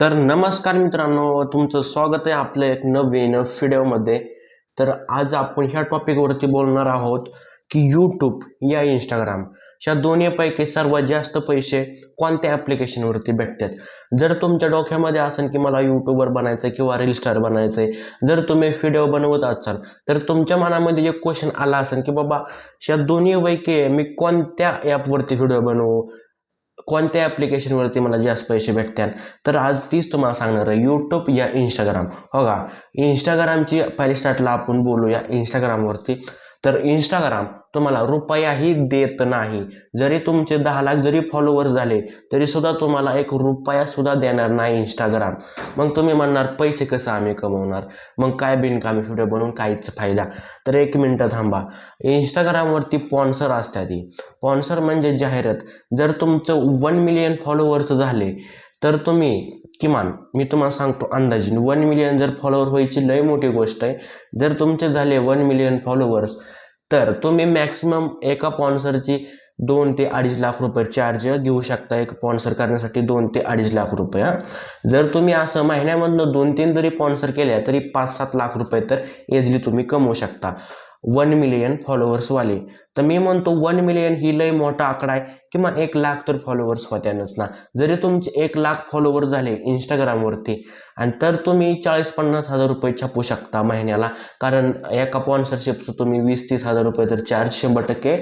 तर नमस्कार मित्रांनो, तुमचं स्वागत आहे आपल्या एक नवीन व्हिडिओमध्ये. तर आज आपण ह्या टॉपिकवरती बोलणार आहोत की यूट्यूब या इंस्टाग्राम ह्या दोन्हीपैकी सर्वात जास्त पैसे कोणत्या ॲप्लिकेशनवरती भेटतात. जर तुमच्या डोक्यामध्ये असेल की मला यूट्यूबर बनायचं किंवा रील स्टार बनायचं आहे, जर तुम्ही व्हिडिओ बनवत असाल तर तुमच्या मनामध्ये एक क्वेश्चन आला असेल की बाबा ह्या दोन्हीपैकी मी कोणत्या ॲपवरती व्हिडिओ बनवू, कोणत्या ॲप्लिकेशनवरती मला जास्त पैसे भेटतात. तर आज तीच तुम्हाला सांगणार आहे, यूट्यूब या इंस्टाग्राम. हो का, इंस्टाग्रामची पहिली स्टार्टला आपण बोलूया इंस्टाग्रामवरती. तर इंस्टाग्राम तुम्हाला रुपयाही देत नाही. जरी तुमचे 10 लाख जरी फॉलोअर्स झाले तरी सुद्धा तुम्हाला एक रुपयासुद्धा देणार नाही इंस्टाग्राम. मग तुम्ही म्हणणार पैसे कसं आम्ही कमवणार, मग काय बिनकामी व्हिडिओ बनवून काहीच फायदा. तर एक मिनटं थांबा. इंस्टाग्रामवरती स्पॉन्सर असतात. स्पॉन्सर म्हणजे जाहिरात. जर तुमचं 1 मिलियन फॉलोअर्स झाले तर तुम्ही किमान, मी तुम्हाला सांगतो अंदाजे, 1 मिलियन जर फॉलोअर व्हायची लय मोठी गोष्ट आहे. जर तुमचे झाले 1 मिलियन फॉलोअर्स तर तुम्ही मॅक्सिमम एका स्पॉन्सरची 2 ते 2.5 लाख रुपये चार्ज घेऊ शकता. एक स्पॉन्सर करण्यासाठी 2 ते 2.5 लाख रुपये. जर तुम्ही असं महिन्यामधनं 2-3 जरी स्पॉन्सर केल्या तरी 5-7 लाख रुपये तर इझिली तुम्ही कमवू शकता 1 मिलियन फॉलोअर्सवाले. तर मी म्हणतो 1 मिलियन ही लय मोठा आकडा आहे. किंवा 1 लाख तर फॉलोअर्स होत्यानच ना. जरी तुमचे 1 लाख फॉलोअर झाले इंस्टाग्रामवरती आणि तर तुम्ही 40-50 हजार रुपये छापू शकता महिन्याला. कारण एका स्पॉन्सरशिपचं तुम्ही 20-30 हजार रुपये तर चार्ज 100%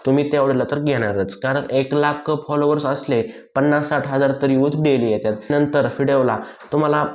तुम्ही तेवढ्याला तर घेणारच. कारण 1 लाख फॉलोअर्स असले 50-60 हजार तर यूज डेली येतात. नंतर व्हिडिओला तुम्हाला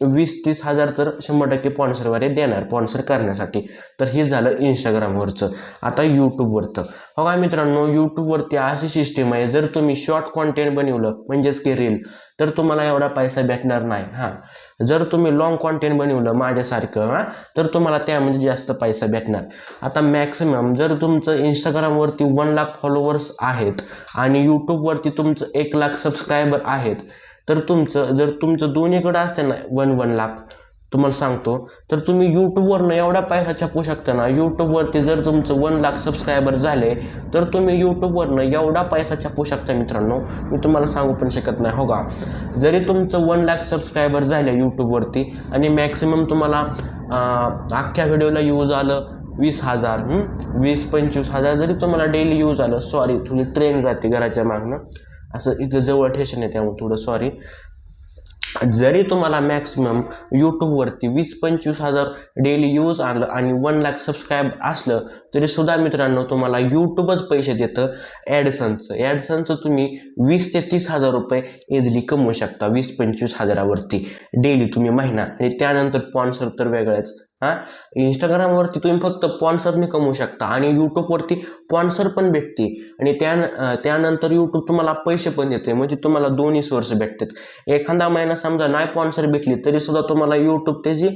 20-30 हजार तर 100% स्पॉन्सरवाले देणार स्पॉन्सर करण्यासाठी. तर हे झालं इंस्टाग्रामवरचं. आता यूट्यूबवरचं. हो का मित्रांनो, यूट्यूबवरती अशी सिस्टीम आहे, जर तुम्ही शॉर्ट कॉन्टेंट बनवलं म्हणजेच की रील, तर तुम्हाला एवढा पैसा भेटणार नाही. जर तुम्ही लॉंग कॉन्टेंट बनवलं माझ्यासारखं तर तुम्हाला त्यामध्ये जास्त पैसा भेटणार. आता मॅक्सिमम जर तुमचं इंस्टाग्रामवरती 1 लाख फॉलोअर्स आहेत आणि यूट्यूबवरती तुमचं 1 लाख सबस्क्रायबर आहेत, तर जर तुमचं दोन्हीकडे असते ना 1 लाख, तुम्हाला सांगतो, तर तुम्ही यूट्यूबवरनं एवढा पैसा छापू शकता ना. यूट्यूबवरती जर तुमचं 1 लाख सबस्क्रायबर झाले तर तुम्ही यूट्यूबवरनं एवढा पैसा छापू शकता मित्रांनो, मी तुम्हाला सांगू पण शकत नाही. हो का, जरी तुमचं 1 लाख सबस्क्रायबर झाले यूट्यूबवरती आणि मॅक्सिमम तुम्हाला अख्ख्या व्हिडिओला यूज आलं 20,000, 20-25 हजार जरी तुम्हाला डेली यूज आलं, सॉरी थोडी ट्रेन जाते घराच्या मागणं, असं इथं जवळ ठेशन आहे त्यामुळे थोडं सॉरी. जरी तुम्हाला मॅक्सिमम यूट्यूबवरती 20-25 हजार डेली यूज आलं आणि 1 लाख सबस्क्राईब असलं तरी सुद्धा मित्रांनो तुम्हाला यूट्यूबच पैसे देतं ॲडसनचं तुम्ही 20 ते 30 हजार रुपये इझिली कमवू शकता 20-25 हजारावरती डेली तुम्ही महिना. आणि त्यानंतर स्पॉन्सर तर वेगळंच. इंस्टाग्रामवरती तुम्ही फक्त स्पॉन्सरने कमवू शकता आणि यूट्यूबवरती स्पॉन्सर पण भेटते आणि त्यानंतर यूट्यूब तुम्हाला पैसे पण देते. म्हणजे तुम्हाला दोन्ही सोर्स भेटतात. एखादा महिना समजा नाही स्पॉन्सर भेटली तरी सुद्धा तुम्हाला यूट्यूब त्याची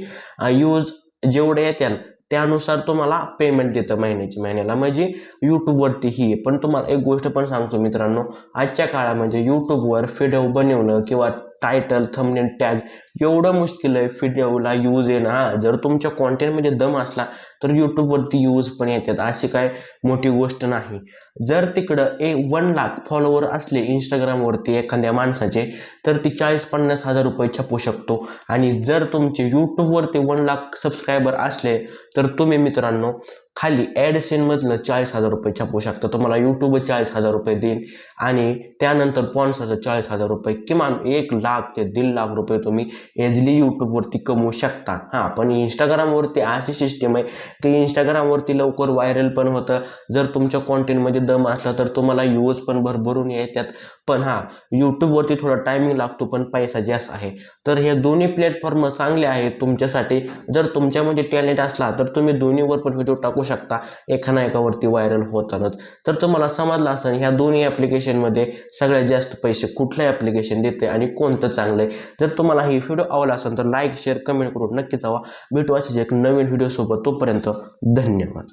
यूज जेवढे येतात त्यानुसार तुम्हाला पेमेंट देतं महिन्याला. म्हणजे यूट्यूबवरती ही. पण तुम्हाला एक गोष्ट पण सांगतो मित्रांनो, आजच्या काळामध्ये यूट्यूबवर व्हिडिओ बनवणं किंवा टायटल, थंबनेल, टॅग एवढं मुश्किल आहे. व्हिडिओला यूज येणं, जर तुमच्या कॉन्टेंटमध्ये दम असला तर यूट्यूबवरती यूज पण येतात, अशी काय मोठी गोष्ट नाही. जर तिकडं 1 लाख फॉलोअर असले इंस्टाग्रामवरती एखाद्या माणसाचे तर ती 40-50 हजार रुपये छापू शकतो. आणि जर तुमचे यूट्यूबवरती 1 लाख सबस्क्रायबर असले तर तुम्ही मित्रांनो खाली ॲडसेनमधलं 40 हजार रुपये छापू शकता. तुम्हाला यूट्यूब 40 हजार रुपये देईल आणि त्यानंतर स्पॉन्सरचं 40 हजार रुपये, किमान 1 लाख ते 1.5 लाख रुपये तुम्ही इझिली यूट्यूबवरती कमवू शकता. पण इंस्टाग्रामवरती अशी सिस्टीम आहे की इंस्टाग्रामवरती लवकर व्हायरल पण होतं. जर तुमच्या कॉन्टेंटमध्ये दम असला तर तुम्हाला यूज पण भरभरून येतात. पण यूट्यूबवरती थोडा टायमिंग लागतो पण पैसा जास्त आहे. तर हे दोन्ही प्लॅटफॉर्म चांगले आहेत तुमच्यासाठी. जर तुमच्यामध्ये टॅलेंट असला तर तुम्ही दोन्हीवर पण व्हिडिओ टाकू शकता एकावरती व्हायरल होतानाच. तर तुम्हाला समजलं असेल ह्या दोन्ही ॲप्लिकेशनमध्ये सगळ्यात जास्त पैसे कुठलं ॲप्लिकेशन देते आणि कोणतं चांगलं आहे. जर तुम्हाला ही व्हिडिओ आवडला असेल तर लाईक, शेअर, कमेंट करून नक्की जावा. भेटू अशीच एक नवीन व्हिडिओसोबत. तोपर्यंत धन्यवाद.